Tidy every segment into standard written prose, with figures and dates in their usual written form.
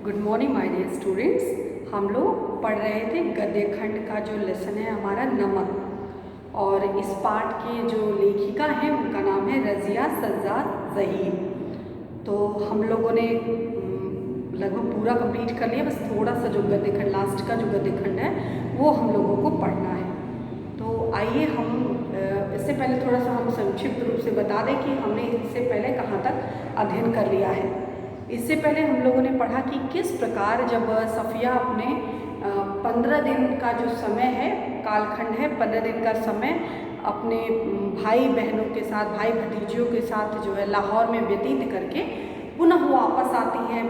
Good morning my dear students. हम लोग पढ़ रहे थे गद्य खंड का जो लेसन है हमारा नमक, और इस पाठ की जो लेखिका है उनका नाम है रज़िया सज्जाद ज़हीर। तो हम लोगों ने लगभग पूरा कंप्लीट कर लिया, बस थोड़ा सा जो गद्य खंड लास्ट का जो गद्य खंड है वो हम लोगों को पढ़ना है। तो आइए हम इससे पहले थोड़ा सा हम संक्षिप्त रूप से बता दें कि हमने इससे पहले कहाँ तक अध्ययन कर लिया है। इससे पहले हम लोगों ने पढ़ा कि किस प्रकार जब सफ़िया अपने 15 दिन का जो समय है, कालखंड है 15 दिन का समय, अपने भाई बहनों के साथ, भाई भतीजियों के साथ जो है लाहौर में व्यतीत करके पुनः वापस आती है।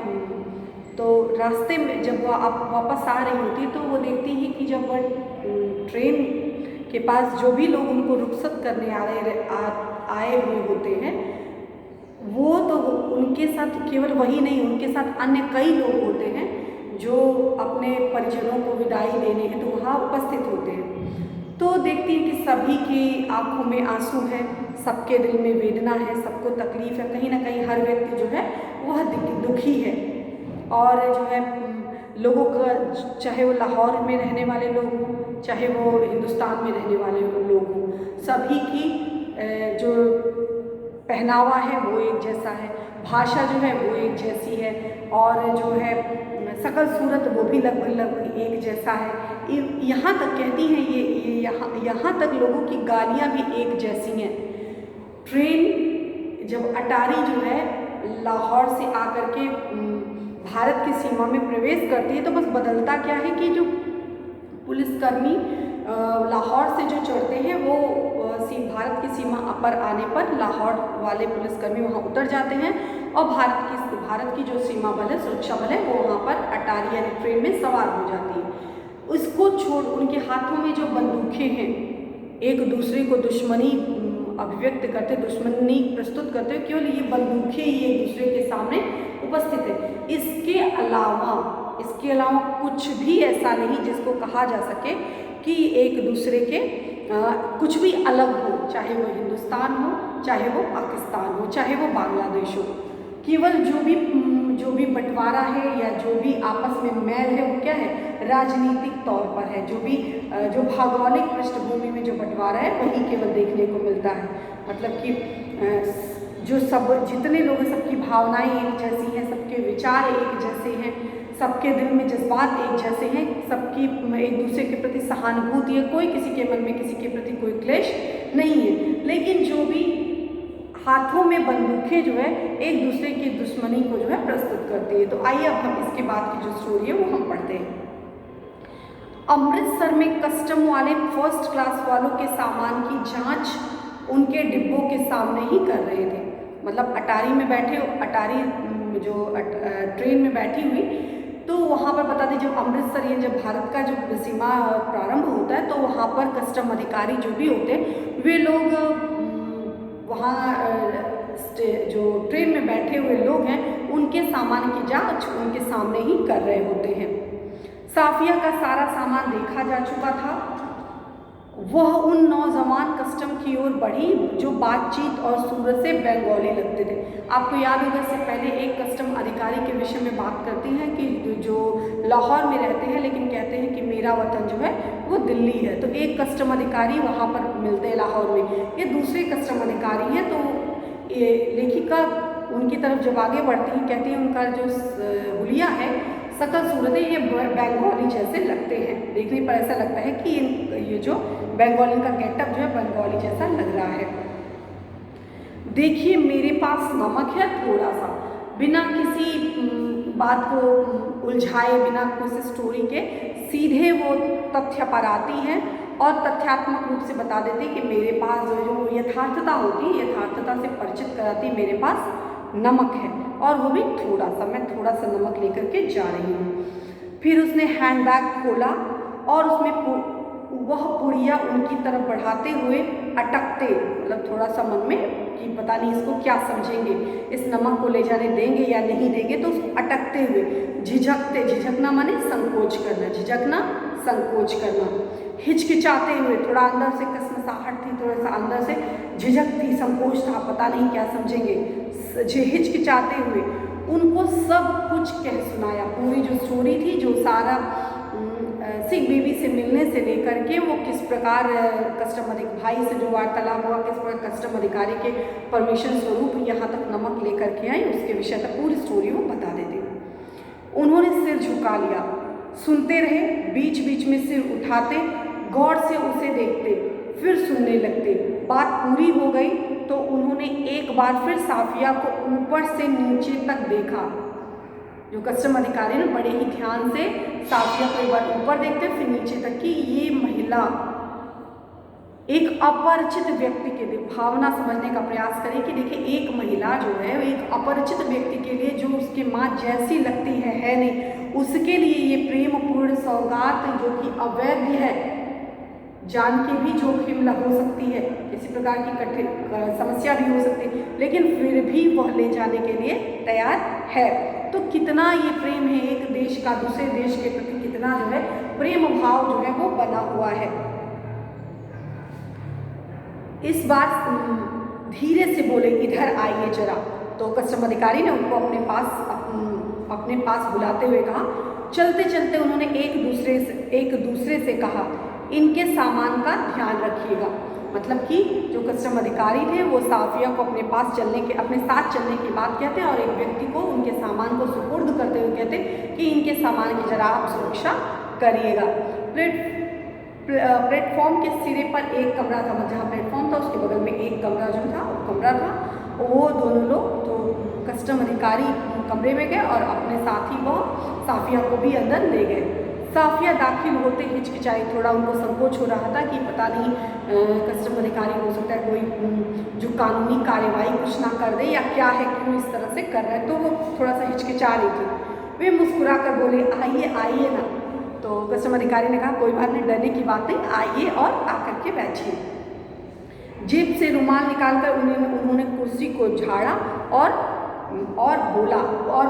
तो रास्ते में जब वो वापस आ रही होती तो वो देखती है कि जब वह ट्रेन के पास जो भी लोग उनको रुखसत करने आए हुए होते हैं, वो तो उनके साथ केवल वही नहीं, उनके साथ अन्य कई लोग होते हैं जो अपने परिजनों को विदाई देने हैं तो वहाँ उपस्थित होते हैं। तो देखती है कि सभी की आंखों में आंसू है, सबके दिल में वेदना है, सबको तकलीफ़ है, कहीं ना कहीं हर व्यक्ति जो है वह दुखी है। और जो है लोगों का, चाहे वो लाहौर में रहने वाले लोग हों, चाहे वो हिंदुस्तान में रहने वाले लोग हों, सभी की जो पहनावा है वो एक जैसा है, भाषा जो है वो एक जैसी है, और जो है शकल सूरत वो भी लगभग एक जैसा है। यहाँ तक कहती हैं ये यहाँ तक लोगों की गालियाँ भी एक जैसी हैं। ट्रेन जब अटारी जो है लाहौर से आकर के भारत की सीमा में प्रवेश करती है तो बस बदलता क्या है कि जो पुलिसकर्मी लाहौर से जो चढ़ते हैं वो भारत की सीमा पर आने पर लाहौर वाले पुलिसकर्मी वहाँ उतर जाते हैं और भारत की जो सीमा बल है, सुरक्षा बल है, वो वहाँ पर अटारी यानी ट्रेन में सवार हो जाती है। उसको छोड़ उनके हाथों में जो बंदूकें हैं, एक दूसरे को दुश्मनी अभिव्यक्त करते, दुश्मनी प्रस्तुत करते हुए केवल ये बंदूकें ही एक दूसरे के सामने उपस्थित है। इसके अलावा कुछ भी ऐसा नहीं जिसको कहा जा सके कि एक दूसरे के कुछ भी अलग हो, चाहे वो हिंदुस्तान हो, चाहे वो पाकिस्तान हो, चाहे वो बांग्लादेश हो। केवल जो भी बंटवारा है या जो भी आपस में मैल है वो क्या है, राजनीतिक तौर पर है। जो भौगोलिक पृष्ठभूमि में जो बंटवारा है वही केवल देखने को मिलता है। मतलब कि जितने लोग हैं सबकी भावनाएं एक जैसी हैं, सबके विचार एक जैसे हैं, सबके दिल में जज्बात एक जैसे हैं, सबकी एक दूसरे के प्रति सहानुभूति है, कोई किसी के मन में किसी के प्रति कोई क्लेश नहीं है। लेकिन जो भी हाथों में बंदूकें जो है एक दूसरे की दुश्मनी को जो है प्रस्तुत करती है। तो आइए अब हम इसके बाद की जो स्टोरी है वो हम पढ़ते हैं। अमृतसर में कस्टम वाले फर्स्ट क्लास वालों के सामान की जांच उनके डिब्बों के सामने ही कर रहे थे। मतलब अटारी में बैठे, ट्रेन में बैठी हुई, तो वहाँ पर बता दें जब अमृतसर या जब भारत का जो सीमा प्रारंभ होता है तो वहाँ पर कस्टम अधिकारी जो भी होते हैं वे लोग वहाँ जो ट्रेन में बैठे हुए लोग हैं उनके सामान की जांच उनके सामने ही कर रहे होते हैं। साफिया का सारा सामान देखा जा चुका था। वह उन नौजवान कस्टम की ओर बढ़ी जो बातचीत और सूरत से बंगाली लगते थे। आपको याद होगा इससे पहले एक कस्टम अधिकारी के विषय में बात करती हैं कि जो लाहौर में रहते हैं लेकिन कहते हैं कि मेरा वतन जो है वो दिल्ली है। तो एक कस्टम अधिकारी वहाँ पर मिलते हैं लाहौर में, ये दूसरे कस्टम अधिकारी हैं। तो ये लेखिका उनकी तरफ जब आगे बढ़ती हैं कहती हैं उनका जो हुलिया है, सकल सूरतें ये बंगाली जैसे लगते हैं। देखने पर ऐसा लगता है कि ये जो बंगाली का गेटअप जो है बंगाली जैसा लग रहा है। देखिए मेरे पास नमक है थोड़ा सा। बिना किसी बात को उलझाए, बिना किसी स्टोरी के सीधे वो तथ्य पर आती है और तथ्यात्मक रूप से बता देती है कि मेरे पास जो यथार्थता होती है, यथार्थता से परिचित कराती है, मेरे पास नमक है और वो भी थोड़ा सा, मैं थोड़ा सा नमक लेकर के जा रही हूँ। फिर उसने हैंडबैग खोला और उसमें वह पुड़िया उनकी तरफ बढ़ाते हुए अटकते, मतलब थोड़ा सा मन में कि पता नहीं इसको क्या समझेंगे, इस नमक को ले जाने देंगे या नहीं देंगे, तो उसको अटकते हुए झिझकना माने संकोच करना, झिझकना संकोच करना, हिचकिचाते हुए, थोड़ा अंदर से कसमसाहट थी, थोड़ा सा अंदर से झिझक थी, संकोच था, पता नहीं क्या समझेंगे, हिचकिचाते हुए उनको सब कुछ कह सुनाया, पूरी स्टोरी थी जो सारा सिख बेबी से मिलने से लेकर के वो किस प्रकार कस्टम भाई से जो वार्तालाप हुआ, किस प्रकार कस्टम अधिकारी के परमिशन स्वरूप यहाँ तक नमक लेकर के आई, उसके विषय तक पूरी स्टोरी वो बता देते। उन्होंने सिर झुका लिया, सुनते रहे, बीच बीच में सिर उठाते, गौर से उसे देखते, फिर सुनने लगते। बात पूरी हो गई तो उन्होंने एक बार फिर साफिया को ऊपर से नीचे तक देखा। जो कस्टम अधिकारी ने बड़े ही ध्यान से साफिया को एक बार ऊपर देखते फिर नीचे तक कि ये महिला एक अपरिचित व्यक्ति के लिए भावना समझने का प्रयास करें कि देखिए एक महिला जो है एक अपरिचित व्यक्ति के लिए जो उसके माँ जैसी लगती है नहीं, उसके लिए ये प्रेमपूर्ण सौगात जो कि अवैध है, जान के भी जोखिम हो सकती है, किसी प्रकार की कठिन समस्या भी हो सकती है, लेकिन फिर भी वह ले जाने के लिए तैयार है। तो कितना ये प्रेम है, एक देश का दूसरे देश के प्रति कितना जो है प्रेम भाव जो है वो बना हुआ है। इस बार धीरे से बोले, इधर आइए जरा। तो कस्टम अधिकारी ने उनको अपने पास बुलाते हुए कहा। चलते चलते उन्होंने एक दूसरे से कहा, इनके सामान का ध्यान रखिएगा। मतलब कि जो कस्टम अधिकारी थे वो साफिया को अपने साथ चलने की बात कहते और एक व्यक्ति को उनके सामान को सुपुर्द करते हुए कहते कि इनके सामान की जरा आप सुरक्षा करिएगा। प्लेटफॉर्म के सिरे पर एक कमरा था, जहाँ प्लेटफॉर्म था उसके बगल में एक कमरा जो था वो कमरा था। वो दोनों लोग तो कस्टम अधिकारी कमरे में गए और अपने साथ ही वो साफिया को भी अंदर ले गए। साफिया दाखिल होते हिचकिचाई, थोड़ा उनको संकोच हो रहा था कि पता नहीं कस्टम अधिकारी हो सकता है कोई जो कानूनी कार्यवाही कुछ ना कर दे या क्या है, क्यों इस तरह से कर रहे हैं, तो वो थोड़ा सा हिचकिचा रही थी। वे मुस्कुरा कर बोले, आइए आइए ना। तो कस्टम अधिकारी ने कहा, कोई बात नहीं, डरने की बात नहीं, आइए और आकर के बैठिए। जेब से रुमाल निकालकर उन्होंने कुर्सी को झाड़ा और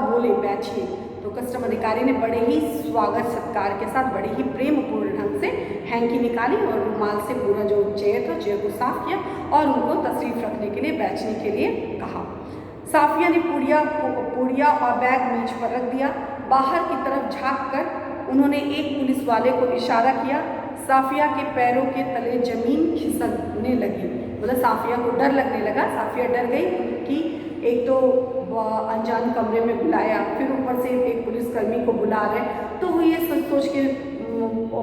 बोले, बैठिए। तो कस्टम अधिकारी ने बड़े ही स्वागत सत्कार के साथ बड़े ही प्रेमपूर्ण ढंग से हैंकी निकाली और रुमाल से पूरा जो चेयर था चेयर को साफ किया और उनको तशरीफ रखने के लिए बैठने के लिए कहा। साफिया ने पुड़िया और बैग मेज पर रख दिया। बाहर की तरफ झाँक कर उन्होंने एक पुलिस वाले को इशारा किया। साफिया के पैरों के तले जमीन खिसकने लगी। मतलब साफिया को डर लगने लगा। साफिया डर गई कि एक तो अनजान कमरे में बुलाया, फिर ऊपर से एक पुलिसकर्मी को बुला रहे, तो वो ये सोच के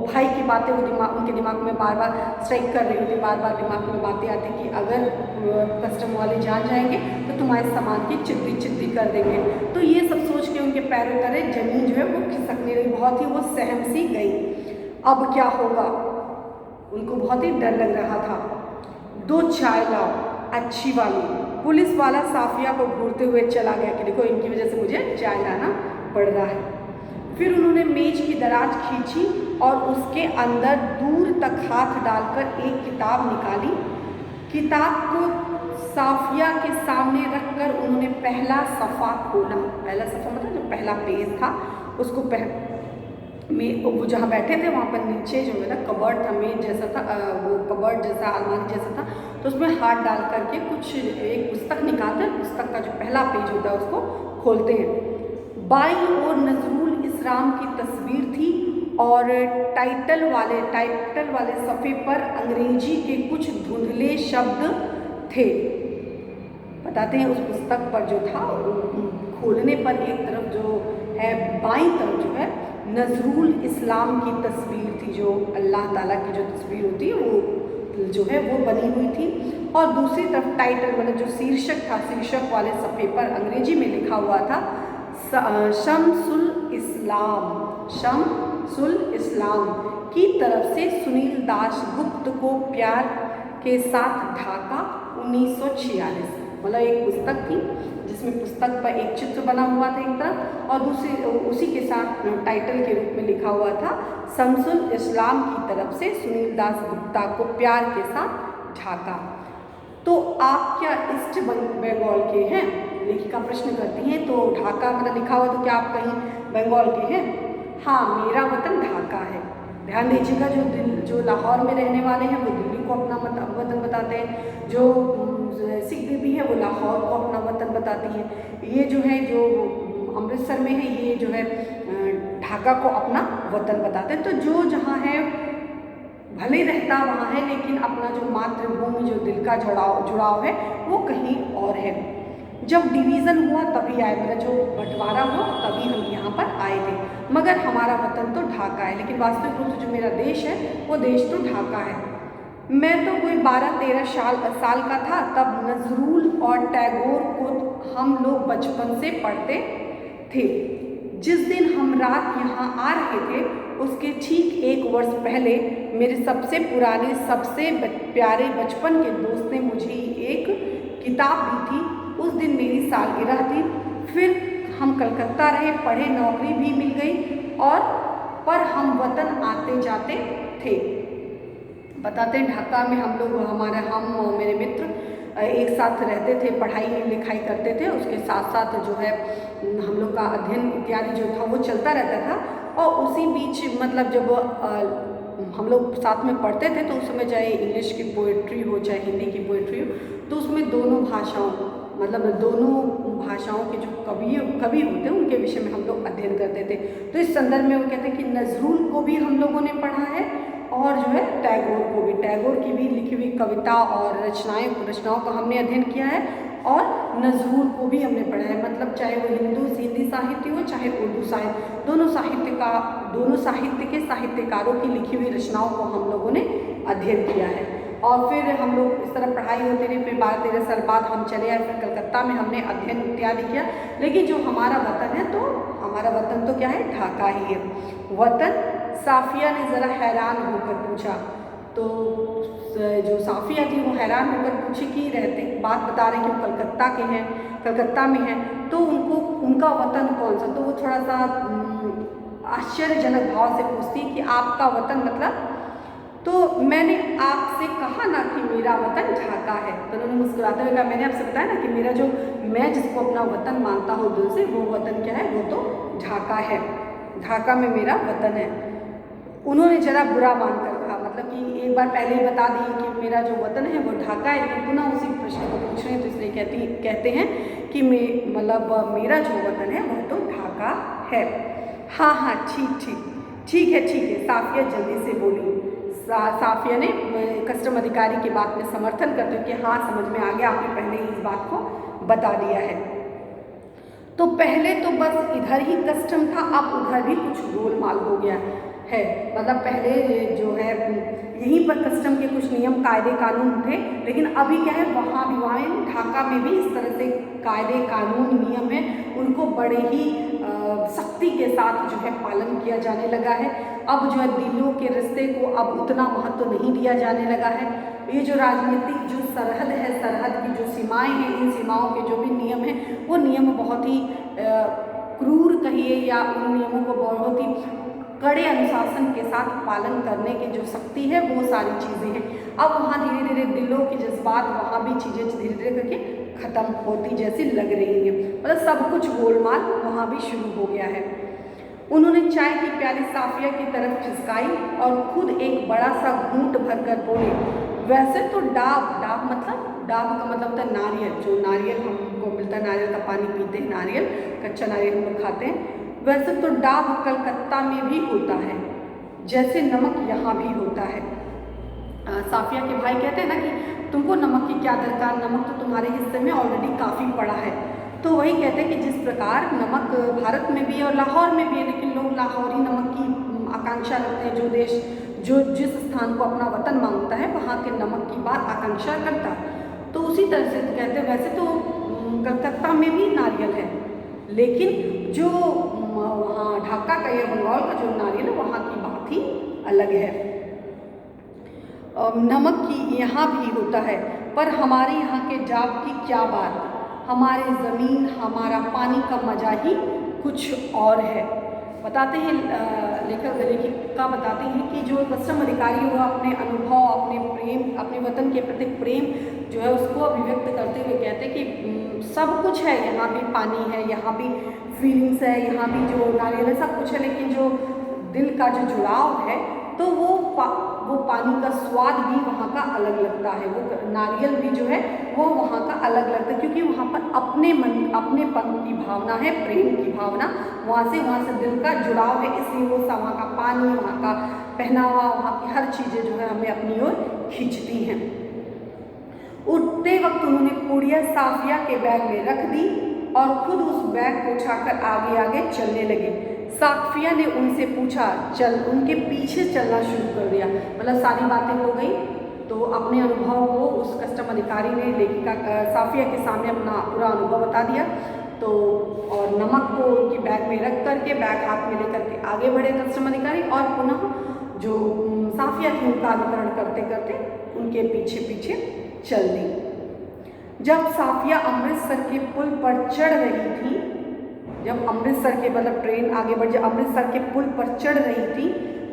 भाई की बातें उनके दिमाग में बार बार स्ट्राइक कर रही होती, बार बार दिमाग में बातें आती कि अगर कस्टम वाले जान जाएंगे तो तुम्हारे सामान की चिद्दी कर देंगे। तो ये सब सोच के उनके पैरों तले जमीन जो है वो खिसकने लगी, बहुत ही वो सहम सी गई। अब क्या होगा, उनको बहुत ही डर लग रहा था। 2 चाय लाओ, अच्छी वाली। पुलिस वाला साफिया को घूरते हुए चला गया कि देखो इनकी वजह से मुझे चाय लाना पड़ रहा है। फिर उन्होंने मेज की दराज खींची और उसके अंदर दूर तक हाथ डालकर एक किताब निकाली। किताब को साफिया के सामने रखकर उन्होंने पहला सफ़ा खोला। पहला सफ़ा मतलब जो पहला पेज था उसको वो जहाँ बैठे थे वहाँ पर नीचे जो है ना कबर्ड था, मेज जैसा था, वो कबर्ड जैसा अलमारी जैसा था, तो उसमें हाथ डाल करके कुछ एक पुस्तक निकालते हैं, पुस्तक का जो पहला पेज होता है उसको खोलते हैं। बाईं ओर नजरुल इस्लाम की तस्वीर थी और टाइटल वाले सफ़े पर अंग्रेजी के कुछ धुंधले शब्द थे। बताते हैं उस पुस्तक पर जो था खोलने पर एक तरफ जो है बाईं तरफ जो है नजरुल इस्लाम की तस्वीर थी, जो अल्लाह ताला की जो तस्वीर होती है वो जो है वो बनी हुई थी। और दूसरी तरफ टाइटल मतलब जो शीर्षक था, शीर्षक वाले सफ़े पर अंग्रेजी में लिखा हुआ था शम्सुल इस्लाम की तरफ से सुनील दास गुप्त को प्यार के साथ ढाका 1946। मतलब एक पुस्तक थी जिसमें पुस्तक पर एक चित्र बना हुआ था एक तरफ और दूसरी उसी के साथ टाइटल के रूप में लिखा हुआ था शम्सुल इस्लाम की तरफ से सुनील दास गुप्ता को प्यार के साथ ढाका। तो आप क्या ईस्ट बंगाल के हैं? लेखिका प्रश्न करती हैं। तो ढाका मतलब लिखा हुआ, तो क्या आप कहीं बंगाल के हैं? हाँ, मेरा वतन ढाका है। ध्यान दीजिएगा, जो लाहौर में रहने वाले हैं वो दिल्ली को अपना वतन बताते हैं, जो सिख बीबी है वो लाहौर को अपना वतन बताती है। ये जो है जो अमृतसर में है ये जो है ढाका ढाका को अपना वतन बताते हैं। तो जो जहाँ है भले रहता वहाँ है, लेकिन अपना जो मातृभूमि, जो दिल का जुड़ाव है वो कहीं और है। जब डिवीज़न हुआ तभी आए, मतलब जो बंटवारा हुआ तभी हम यहाँ पर आए थे, मगर हमारा वतन तो ढाका है। लेकिन वास्तविक रूप से जो मेरा देश है वो देश तो ढाका है। मैं तो कोई 12-13 साल का था तब नजरुल और टैगोर को हम लोग बचपन से पढ़ते थे। जिस दिन हम रात यहाँ आ रहे थे उसके ठीक 1 वर्ष पहले मेरे सबसे पुराने, सबसे प्यारे बचपन के दोस्त ने मुझे एक किताब दी थी। उस दिन मेरी सालगिरह थी। फिर हम कलकत्ता रहे, पढ़े, नौकरी भी मिल गई और पर हम वतन आते जाते थे। बताते हैं ढाका में हम लोग, हम और मेरे मित्र एक साथ रहते थे, पढ़ाई लिखाई करते थे, उसके साथ साथ जो है हम लोग का अध्ययन इत्यादि जो था वो चलता रहता था। और उसी बीच मतलब जब हम लोग साथ में पढ़ते थे तो उस समय चाहे इंग्लिश की पोइट्री हो चाहे हिंदी की पोइट्री हो, तो उसमें दोनों भाषाओं के जो कवि होते हैं उनके विषय में हम लोग अध्ययन करते थे। तो इस संदर्भ में वो कहते हैं कि नजरुल को भी हम लोगों ने पढ़ा है और जो है टैगोर की भी लिखी हुई कविता और रचनाओं का हमने अध्ययन किया है, और नजरुल को भी हमने पढ़ा है। मतलब चाहे वो हिंदी साहित्य हो चाहे उर्दू साहित्य, दोनों साहित्य के साहित्यकारों की लिखी हुई रचनाओं को हम लोगों ने अध्ययन किया है। और फिर हम लोग इस तरह पढ़ाई होती रही। फिर 12-13 साल बाद हम चले आए, फिर कलकत्ता में हमने अध्ययन इत्यादि किया। लेकिन जो हमारा वतन है, तो हमारा वतन तो क्या है, ढाका ही है। वतन, साफिया ने ज़रा हैरान होकर पूछा। तो जो साफिया थी वो हैरान होकर पूछी कि बात बता रहे कि वो कलकत्ता में है, तो उनका वतन कौन सा। तो वो थोड़ा सा आश्चर्यजनक भाव से पूछती कि आपका वतन मतलब। तो मैंने आपसे कहा ना कि मेरा वतन ढाका है। तो उन्होंने मुस्कुराते हुए कहा, मैंने आपसे बताया ना कि मैं जिसको अपना वतन मानता हूँ दिल से, वो वतन क्या है, वो तो ढाका है। ढाका में मेरा वतन है। उन्होंने जरा बुरा मानकर कहा, मतलब कि एक बार पहले ही बता दिए कि मेरा जो वतन है वो ढाका है, लेकिन पुनः उसी प्रश्न को पूछ रहे हैं। तो इसलिए कहते हैं कि मेरा जो वतन है वो तो ढाका है। हाँ, ठीक है, साफिया जल्दी से बोली। साफिया ने कस्टम अधिकारी की बात में समर्थन करते हुए कि हाँ, समझ में आ गया, आपने पहले ही इस बात को बता दिया है। तो पहले तो बस इधर ही कस्टम था, अब उधर भी कुछ गोलमाल हो गया है। मतलब पहले जो है यहीं पर कस्टम के कुछ नियम, कायदे, कानून थे, लेकिन अभी क्या है, वहाँ ढाका में भी इस तरह से कायदे, कानून, नियम है, उनको बड़े ही सख्ती के साथ जो है पालन किया जाने लगा है। अब जो है दिलों के रिश्ते को अब उतना महत्व नहीं दिया जाने लगा है। ये जो राजनीतिक जो सरहद है, सरहद की जो सीमाएं हैं, इन सीमाओं के जो भी नियम हैं, वो नियम बहुत ही क्रूर कहिए या उन नियमों को बहुत ही कड़े अनुशासन के साथ पालन करने की जो शक्ति है, वो सारी चीज़ें हैं। अब वहाँ धीरे धीरे दिलों की जज्बात, वहाँ भी चीज़ें धीरे धीरे करके ख़त्म होती जैसी लग रही हैं। मतलब सब कुछ गोलमाल वहाँ भी शुरू हो गया है। उन्होंने चाय की प्याली साफिया की तरफ खिसकाई और खुद एक बड़ा सा घूंट भरकर बोले, वैसे तो डाब का मतलब होता है नारियल, जो नारियल हमको मिलता है, नारियल का पानी पीते हैं, नारियल, कच्चा नारियल हम लोग खाते हैं। वैसे तो डाब कलकत्ता में भी होता है, जैसे नमक यहाँ भी होता है। साफिया के भाई कहते हैं ना कि तुमको नमक की क्या दरकार, नमक तो तुम्हारे हिस्से में ऑलरेडी काफ़ी पड़ा है। तो वही कहते हैं कि जिस प्रकार नमक भारत में भी है और लाहौर में भी है, लेकिन लोग लाहौरी नमक की आकांक्षा रखते हैं। जो जिस स्थान को अपना वतन मांगता है वहाँ के नमक की बात आकांक्षा करता है। तो उसी तरह से कहते हैं वैसे तो कलकत्ता में भी नारियल है, लेकिन जो वहाँ ढाका का या बंगाल का जो नारियल है वहाँ की बात ही अलग है। नमक की यहाँ भी होता है, पर हमारे यहाँ के जाप की क्या बात, हमारे ज़मीन, हमारा पानी का मजा ही कुछ और है। बताते हैं लेखिका बताती हैं कि जो कस्टम अधिकारी हुआ अपने अनुभव, अपने प्रेम, अपने वतन के प्रति प्रेम जो है उसको अभिव्यक्त करते हुए कहते हैं कि सब कुछ है, यहाँ भी पानी है, यहाँ भी फीलिंग्स है, यहाँ भी जो नारियल है, सब कुछ है, लेकिन जो दिल का जो जुड़ाव है तो वो पानी का स्वाद भी वहाँ का अलग लगता है, वो नारियल भी जो है वो वहाँ का अलग लगता है, क्योंकि वहाँ पर अपनेपन की भावना है, प्रेम की भावना, वहाँ से दिल का जुड़ाव है, इसलिए वो वहाँ का पानी, वहाँ का पहनावा, वहाँ की हर चीज़ें जो है हमें अपनी ओर खींचती हैं। उठते वक्त उन्होंने पुड़िया साफिया के बैग में रख दी और खुद उस बैग को उठाकर आगे आगे चलने लगे। साफिया ने उनसे पूछा, उनके पीछे चलना शुरू कर दिया। मतलब सारी बातें हो गई तो अपने अनुभव को उस कस्टम अधिकारी ने लेखिका साफिया के सामने अपना पूरा अनुभव बता दिया। तो और नमक को उनकी बैग में रख करके बैग हाथ में लेकर के आगे बढ़े कस्टम अधिकारी और पुनः जो साफिया थी उनका अनुकरण करते करते उनके पीछे पीछे चल दी। जब साफिया अमृतसर के पुल पर चढ़ रही थी, जब अमृतसर के मतलब ट्रेन आगे बढ़ जब अमृतसर के पुल पर चढ़ रही थी,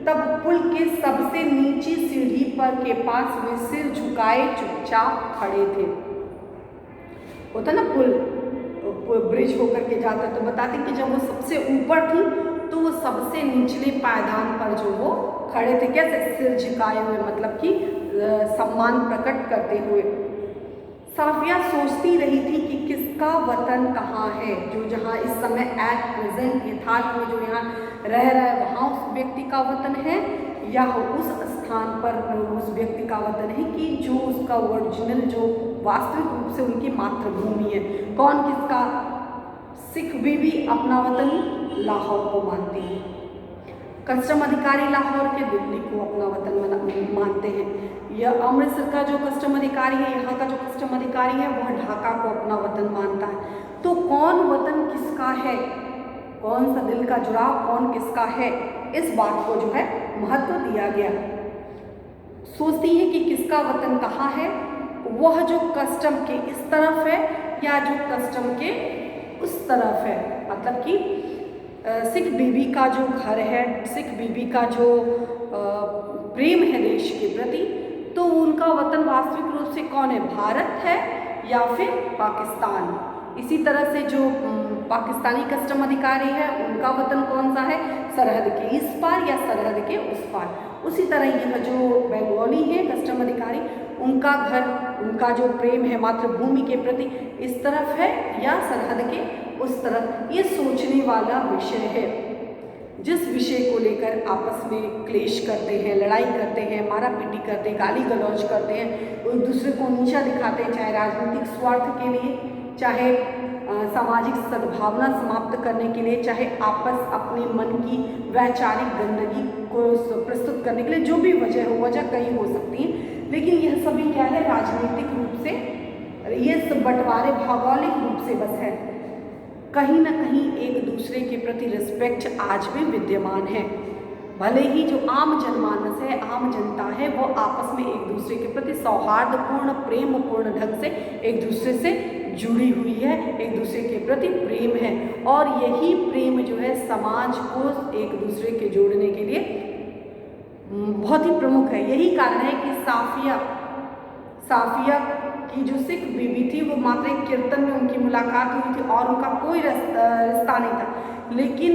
तब पुल के सबसे नीची सीढ़ी पर के पास वे सिर झुकाए चुपचाप खड़े थे। होता ना पुल ब्रिज होकर के जाता, तो बताते कि जब वो सबसे ऊपर थी तो वो सबसे निचले पायदान पर जो वो खड़े थे, कैसे सिर झुकाए हुए, मतलब कि सम्मान प्रकट करते हुए। साफिया सोचती रही थी कि किसका वतन कहाँ है, जो जहाँ इस समय एट प्रेजेंट यथार्थ में जो यहाँ रह रहा है वहाँ उस व्यक्ति का वतन है, या उस स्थान पर उस व्यक्ति का वतन है कि जो उसका ओरिजिनल जो वास्तविक रूप से उनकी मातृभूमि है। कौन किसका? सिख बीबी अपना वतन लाहौर को मानती है, कस्टम अधिकारी लाहौर के दिल्ली को अपना वतन मानते हैं, यह अमृतसर का जो कस्टम अधिकारी है, यहाँ का जो कस्टम अधिकारी है वह ढाका को अपना वतन मानता है। तो कौन वतन किसका है, कौन सा दिल का जुड़ाव कौन किसका है, इस बात को जो है महत्व दिया गया। सोचती है कि किसका वतन कहाँ है, वह जो कस्टम के इस तरफ है या जो कस्टम के उस तरफ है, मतलब कि सिख बीबी का जो घर है, सिख बीबी का जो प्रेम है देश के प्रति, तो उनका वतन वास्तविक रूप से कौन है, भारत है या फिर पाकिस्तान। इसी तरह से जो पाकिस्तानी कस्टम अधिकारी है उनका वतन कौन सा है, सरहद के इस पार या सरहद के उस पार। उसी तरह यह जो बंगाली है कस्टम अधिकारी, उनका घर, उनका जो प्रेम है मातृभूमि के प्रति इस तरफ है या सरहद के उस तरफ। ये सोचने वाला विषय है। जिस विषय को लेकर आपस में क्लेश करते हैं, लड़ाई करते हैं, मारा पीटी करते हैं, गाली गलौज करते हैं, एक दूसरे को नीचा दिखाते हैं, चाहे राजनीतिक स्वार्थ के लिए, चाहे सामाजिक सद्भावना समाप्त करने के लिए, चाहे आपस अपने मन की वैचारिक गंदगी को प्रस्तुत करने के लिए, जो भी वजह हो, वजह कई हो सकती है, लेकिन यह सभी क्या है, राजनीतिक रूप से, ये सब बंटवारे भौगोलिक रूप से बस है। कहीं ना कहीं एक दूसरे के प्रति रिस्पेक्ट आज भी विद्यमान है। भले ही जो आम जनमानस है, आम जनता है, वो आपस में एक दूसरे के प्रति सौहार्दपूर्ण प्रेमपूर्ण ढंग से एक दूसरे से जुड़ी हुई है, एक दूसरे के प्रति प्रेम है, और यही प्रेम जो है समाज को एक दूसरे के जोड़ने के लिए बहुत ही प्रमुख है। यही कारण है कि साफिया की जो सिख बीबी थी वो मात्र एक कीर्तन में उनकी मुलाकात हुई थी और उनका कोई रिश्ता नहीं था, लेकिन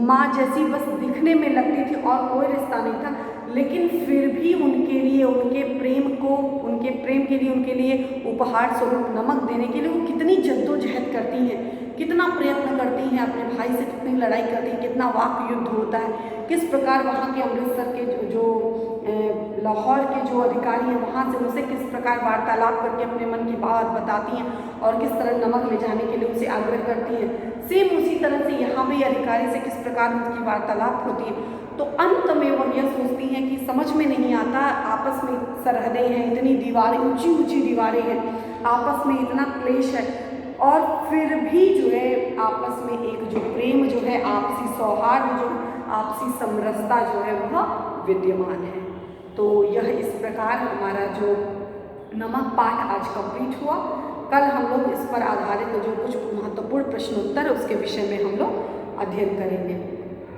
माँ जैसी बस दिखने में लगती थी और कोई रिश्ता नहीं था, लेकिन फिर भी उनके लिए, उनके प्रेम के लिए, उनके लिए उपहार स्वरूप नमक देने के लिए वो कितनी जद्दोजहद करती हैं, कितना प्रयत्न करती हैं, अपने भाई से कितनी लड़ाई करती हैं, कितना वाक युद्ध होता है, किस प्रकार वहाँ के अमृतसर के जो लाहौर के जो अधिकारी हैं वहाँ से उनसे किस प्रकार वार्तालाप करके अपने मन की बात बताती हैं और किस तरह नमक ले जाने के लिए उनसे आग्रह करती हैं। सेम उसी तरह से यहाँ भी अधिकारी से किस प्रकार उनकी वार्तालाप होती है। तो अंत में वह यह सोचती हैं कि समझ में नहीं आता, आपस में सरहदें हैं, इतनी दीवारें, ऊंची ऊंची दीवारें हैं, आपस में इतना क्लेश है, और फिर भी जो है आपस में एक जो प्रेम जो है, आपसी सौहार्द जो, आपसी समरसता जो है वह विद्यमान है। तो यह इस प्रकार हमारा जो नमक पाठ आज कंप्लीट हुआ। कल हम लोग इस पर आधारित जो कुछ महत्वपूर्ण प्रश्नोत्तर है उसके विषय में हम लोग अध्ययन करेंगे।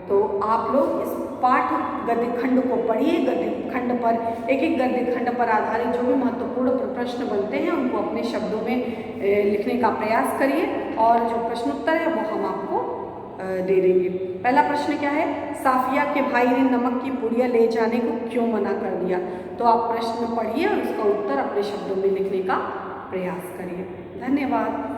तो आप लोग इस पाठ गद्यखंड को पढ़िए, गद्यखंड पर एक गद्यखंड पर आधारित जो भी महत्वपूर्ण प्रश्न बनते हैं उनको अपने शब्दों में लिखने का प्रयास करिए, और जो प्रश्नोत्तर है वो हम आपको दे देंगे। पहला प्रश्न क्या है, साफिया के भाई ने नमक की पुड़िया ले जाने को क्यों मना कर दिया। तो आप प्रश्न पढ़िए और उसका उत्तर अपने शब्दों में लिखने का प्रयास करिए। धन्यवाद।